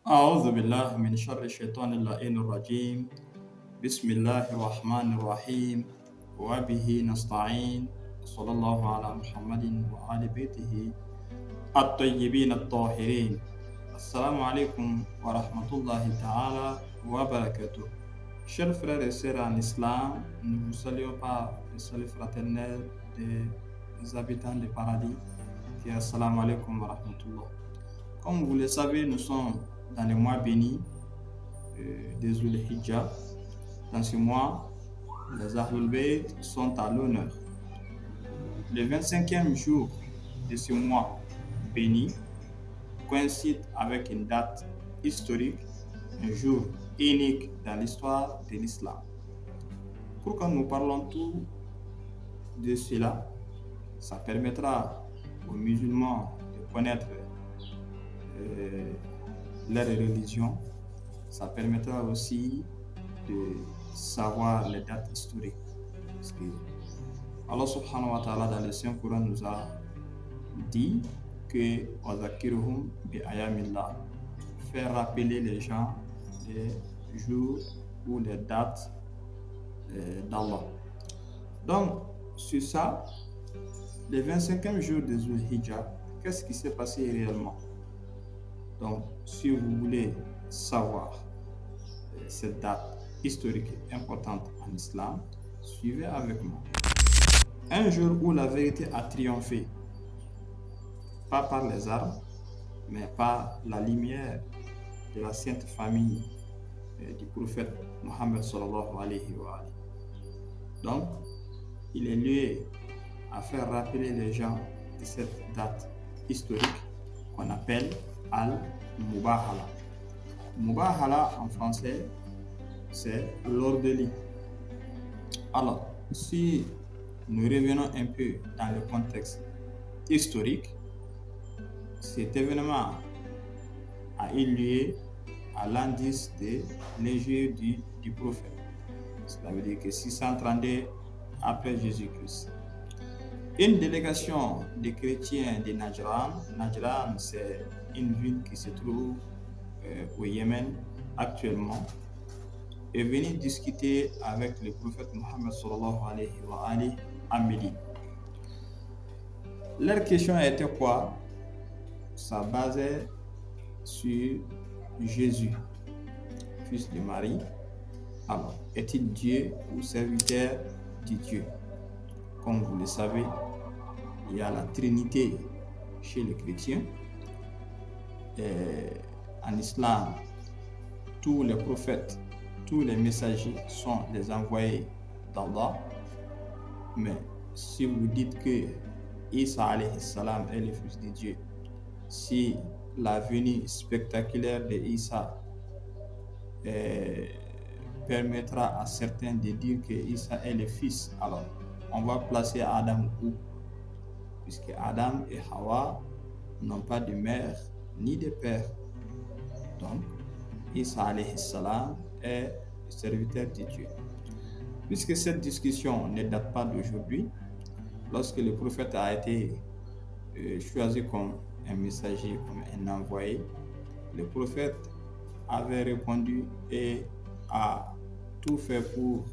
أعوذ بالله من شر الشيطان اللعين الرجيم. بسم الله الرحمن الرحيم. وبه نستعين. صلى الله على محمد وآل بيته الطيبين الطاهرين. Assalamu alaikum wa rahmatullahi ta'ala wa barakatuh. Chers frères et sœurs en islam, nous vous saluons par le salut fraternel des habitants du paradis, qui est Assalamu alaikum wa rahmatullah. Comme vous le savez, nous sommes dans le mois béni des Dhul-Hijjah. Dans ce mois, les Ahlul Bayt sont à l'honneur. Le 25e jour de ce mois béni coïncide avec une date historique, un jour unique dans l'histoire de l'islam. Pourquoi nous parlons tout de cela? Ça permettra aux musulmans de connaître leur religion. Ça permettra aussi de savoir les dates historiques. Parce que Allah subhanahu wa ta'ala dans le Saint-Coran nous a dit que وَذَكِّرْهُمْ بِأَيَامِ اللَّهِ, faire rappeler les gens les jours ou les dates d'Allah. Donc, sur ça, le 25e jour de Dhul-Hijjah, qu'est-ce qui s'est passé réellement? Donc, si vous voulez savoir cette date historique importante en islam, suivez avec moi. Un jour où la vérité a triomphé, pas par les armes, mais par la lumière de la sainte famille du prophète Mohammed sallallahu alayhi wa alayhi. Donc, il est lieu à faire rappeler les gens de cette date historique qu'on appelle Al-Mubahala. Mubahala en français, c'est l'ordelie. Alors, si nous revenons un peu dans le contexte historique, cet événement a eu lieu à l'an 10 de l'égide du prophète. Cela veut dire que 632 après Jésus-Christ. Une délégation de chrétiens de Najran, Najran c'est une ville qui se trouve au Yémen actuellement, est venue discuter avec le prophète Mohammed sallallahu alayhi wa alayhi à Médine. Leur question était quoi? Ça basait sur Jésus, fils de Marie. Alors, est-il Dieu ou serviteur de Dieu? Comme vous le savez, il y a la Trinité chez les chrétiens. Et en islam, tous les prophètes, tous les messagers sont des envoyés d'Allah. Mais si vous dites que Isa alayhi salam est le fils de Dieu, si la venue spectaculaire de Isa permettra à certains de dire que Isa est le fils, alors on va placer Adam où? Puisque Adam et Hawa n'ont pas de mère ni de père. Donc, Isa alayhi salam est le serviteur de Dieu. Puisque cette discussion ne date pas d'aujourd'hui, lorsque le prophète a été choisi comme un messager, comme un envoyé, le prophète avait répondu et a tout fait pour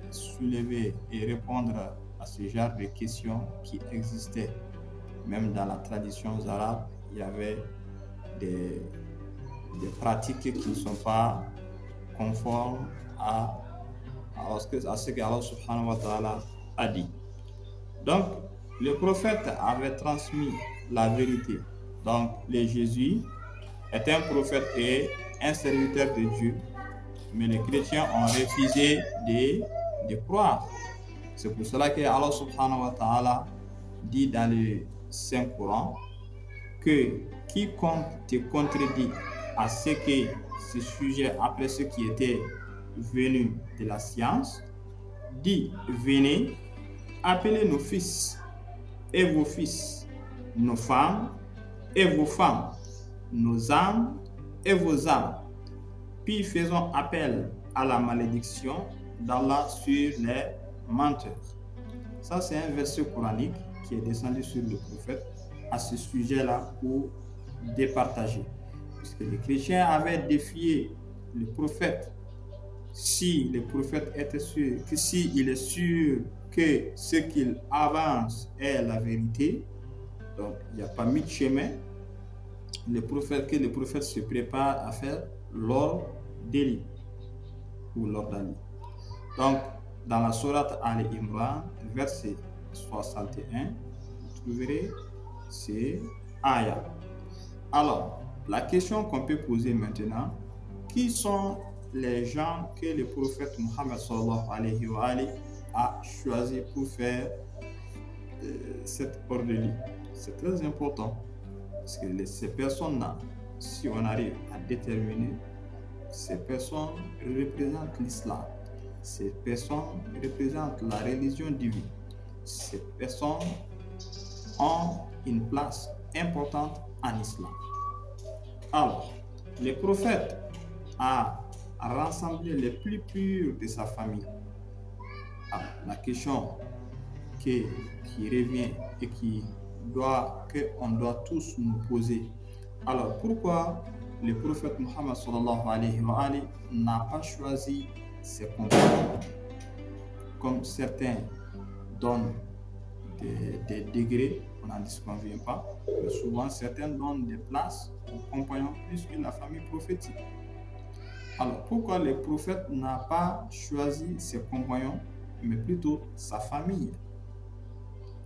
soulever et répondre à ce genre de questions qui existaient. Même dans la tradition arabe, il y avait des pratiques qui ne sont pas conformes à ce que Allah subhanahu wa ta'ala a dit. Donc, le prophète avait transmis la vérité. Donc, le Jésus est un prophète et un serviteur de Dieu. Mais les chrétiens ont refusé de croire. C'est pour cela que Allah subhanahu wa ta'ala dit dans le Saint-Coran que quiconque te contredit à ce que ce sujet, après ce qui était venu de la science, dit: venez, appelez nos fils et vos fils, nos femmes et vos femmes, nos âmes et vos âmes, puis faisons appel à la malédiction d'Allah sur les menteurs. Ça, c'est un verset coranique qui est descendu sur le prophète à ce sujet-là où départagé. Puisque les chrétiens avaient défié le prophète. Si le prophète était sûr, que si il est sûr que ce qu'il avance est la vérité, donc il n'y a pas mis de chemin, que le prophète se prépare à faire l'ordre d'Élie ou l'ordre d'Ali. Donc, dans la sourate Ali Imran, verset 61, vous trouverez ces ayats. Alors, la question qu'on peut poser maintenant, qui sont les gens que le prophète Muhammad sallallahu alayhi wa alayhi a choisi pour faire cette ordre de lit? C'est très important parce que ces personnes-là, si on arrive à déterminer, ces personnes représentent l'islam. Ces personnes représentent la religion divine. Ces personnes ont une place importante en islam. Alors, le prophète a rassemblé les plus purs de sa famille. Alors, la question qui revient et qu'on doit tous nous poser. Alors, pourquoi le prophète Muhammad sallallahu alayhi wa alayhi n'a pas choisi ses compagnons, comme certains donnent des degrés, on n'en disconvient pas, mais souvent certains donnent des places aux compagnons plus que la famille prophétique. Alors pourquoi le prophète n'a pas choisi ses compagnons, mais plutôt sa famille?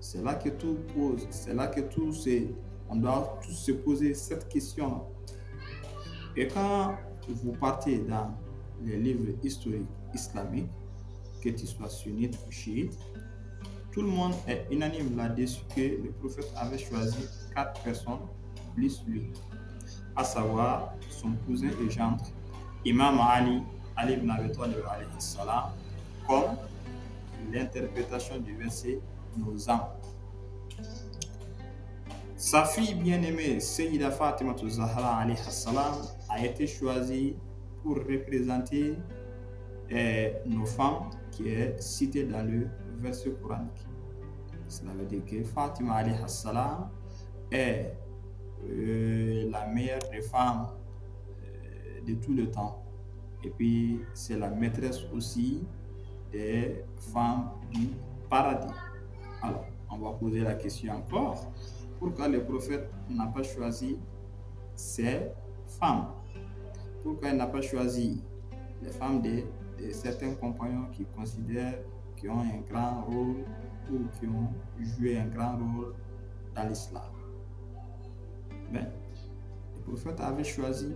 C'est là que tout pose, c'est là que on doit tous se poser cette question. Et quand vous partez dans les livres historiques islamiques, que tu sois sunnite ou chiite, tout le monde est unanime là-dessus que le prophète avait choisi 4 personnes plus lui, à savoir son cousin et gendre, Imam Ali ibn Abi Talib alayhi salam, comme l'interprétation du verset nous âmes. Sa fille bien-aimée, Sayyida Fatima Zahra alayhi salam, a été choisie pour représenter nos femmes qui est citée dans le verset coranique. Cela veut dire que Fatima alayhi salam est la meilleure des femmes de tout le temps. Et puis, c'est la maîtresse aussi des femmes du paradis. Alors, on va poser la question encore. Pourquoi le prophète n'a pas choisi ces femmes? Pourquoi il n'a pas choisi les femmes de certains compagnons qui considèrent qu'ils ont un grand rôle ou qui ont joué un grand rôle dans l'islam? Ben, le prophète avait choisi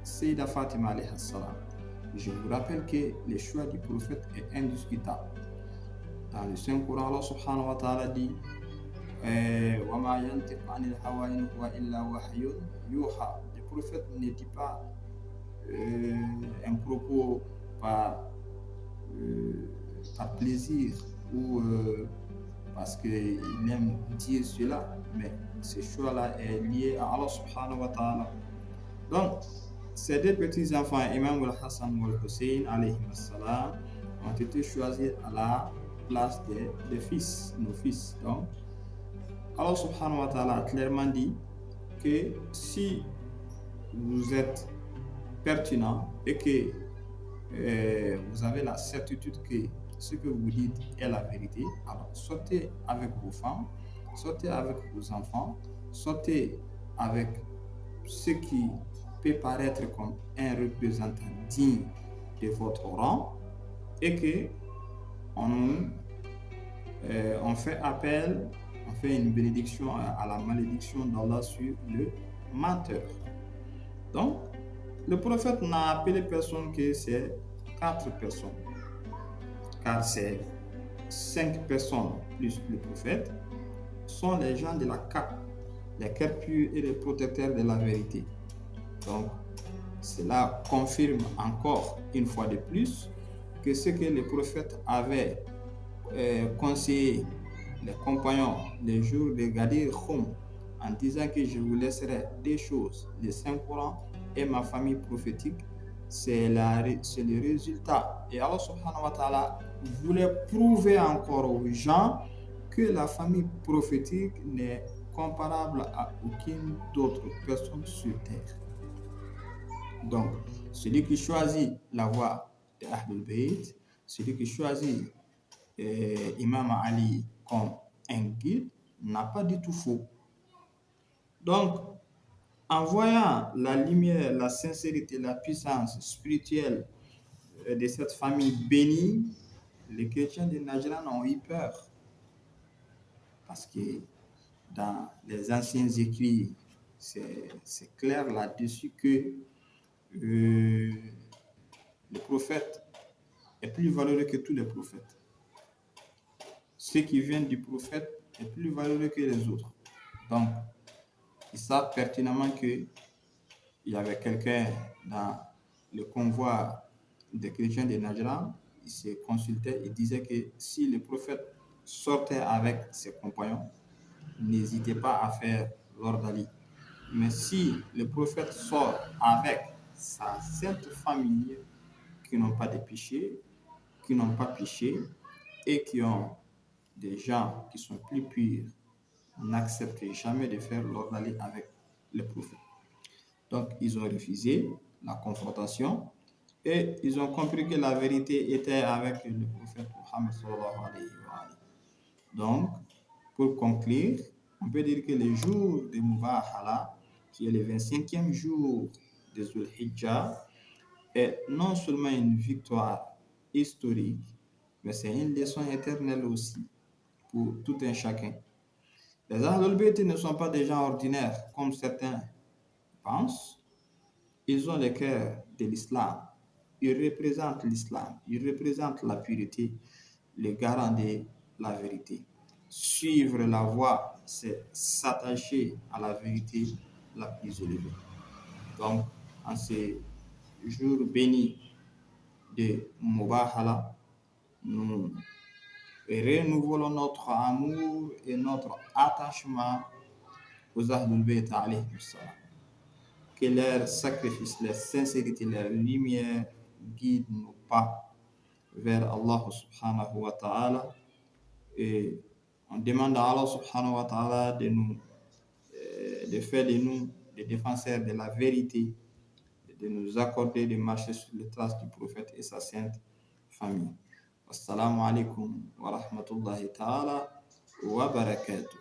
Sayyida Fatima alayhi salam. Je vous rappelle que le choix du prophète est indiscutable. Dans le Saint-Coran, Allah subhanahu wa ta'ala dit وَمَا يَنْتِقُ عَنِ الْهَوَىٰ إِنْ هُوَ إِلَّا وَحْيٌ يُوحَىٰ. Le prophète ne dit pas un propos par plaisir ou parce qu'il aime dire cela, mais ce choix-là est lié à Allah subhanahu wa ta'ala. Donc, ces deux petits enfants, Imam al-Hassan et al-Hussein alayhi salam, ont été choisis à la place des fils, nos fils. Donc, Allah subhanahu wa ta'ala a clairement dit que si vous êtes pertinent et que vous avez la certitude que ce que vous dites est la vérité, alors sortez avec vos femmes, sortez avec vos enfants, sortez avec ce qui peut paraître comme un représentant digne de votre rang et que on fait appel, on fait une bénédiction à la malédiction d'Allah sur le menteur. Donc, le prophète n'a appelé personne que ces 4 personnes, car ces 5 personnes plus le prophète sont les gens de la cape, les cœurs purs et les protecteurs de la vérité. Donc, cela confirme encore une fois de plus que ce que le prophète avait conseillé les compagnons les jours de Ghadir Khoum en disant que je vous laisserai des choses, le Saint-Coran et ma famille prophétique, c'est le résultat. Et Allah subhanahu wa ta'ala voulait prouver encore aux gens que la famille prophétique n'est comparable à aucune autre personne sur terre. Donc, celui qui choisit la voie de Ahlul Bayt, celui qui choisit Imam Ali comme un guide, n'a pas du tout faux. Donc, en voyant la lumière, la sincérité, la puissance spirituelle de cette famille bénie, les chrétiens de Najran ont eu peur. Parce que dans les anciens écrits, c'est clair là-dessus que le prophète est plus valeureux que tous les prophètes. Ceux qui viennent du prophète est plus valeureux que les autres. Donc, ils savent pertinemment qu'il y avait quelqu'un dans le convoi des chrétiens de Najran. Il se consultait, il disait que si le prophète sortait avec ses compagnons, n'hésitez pas à faire l'ordre d'Ali. Mais si le prophète sort avec sa sainte famille qui n'ont pas de péché, qui n'ont pas péché et qui ont des gens qui sont plus purs, n'acceptez jamais de faire l'ordre d'aller avec le prophète. Donc, ils ont refusé la confrontation et ils ont compris que la vérité était avec le prophète Mohammed sallallahu alayhi wa sallam. Donc, pour conclure, on peut dire que le jour de Mubahala, qui est le 25e jour de Zulhijjah, est non seulement une victoire historique, mais c'est une leçon éternelle aussi pour tout un chacun. Les Ahlul Bayt ne sont pas des gens ordinaires, comme certains pensent. Ils ont le cœur de l'islam. Ils représentent l'islam. Ils représentent la pureté, le garant de la vérité. Suivre la voie, c'est s'attacher à la vérité la plus élevée. Donc, en ce jour béni de Mubahala, nous renouvelons notre amour et notre attachement aux Ahlul Bayt alayhi salam. Que leur sacrifice, leur sincérité, leur lumière guident nos pas vers Allah subhanahu wa ta'ala. Et on demande à Allah subhanahu wa ta'ala de faire de nous des défenseurs de la vérité, de nous accorder de marcher sur les traces du prophète et sa sainte famille. Assalamu alaikum wa rahmatullahi ta'ala wa barakatuh.